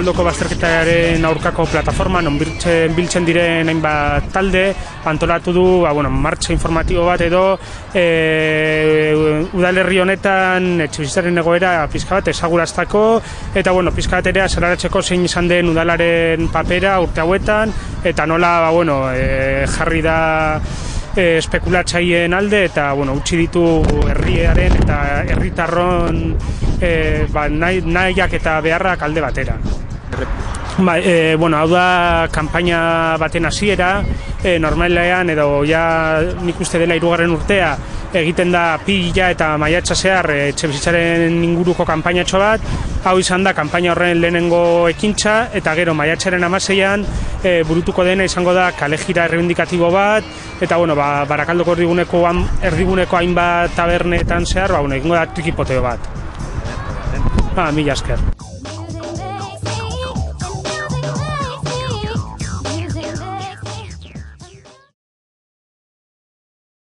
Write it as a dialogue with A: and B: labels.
A: Barakaldoko bazterketaren aurkako plataforma, non biltzen diren hainbat talde, antolatu du martxa informatibo bat edo udalerri honetan etxebizitzaren egoera pixka bat ezaguraztako, eta pixka bat ere azaleratzeko zein izan den udalaren papera urte hauetan, eta nola jarri da espekulatzaien alde, eta utzi ditu herriaren eta herritarron nahiak eta beharrak alde batera. Hau da kanpaina baten hasiera, normalean edo nik uste dela 3. urtea egiten da pila eta maiatza zehar etxebizitzaren inguruko kanpainatxo bat. Hau izan da kanpaina horren lehenengo ekintza, eta gero maiatzaren 16an burutuko dena izango da kalejira errebindikatibo bat, eta Barakaldoko erdiguneko hainbat tabernetan zehar egingo da trikipoteo bat. Mila esker.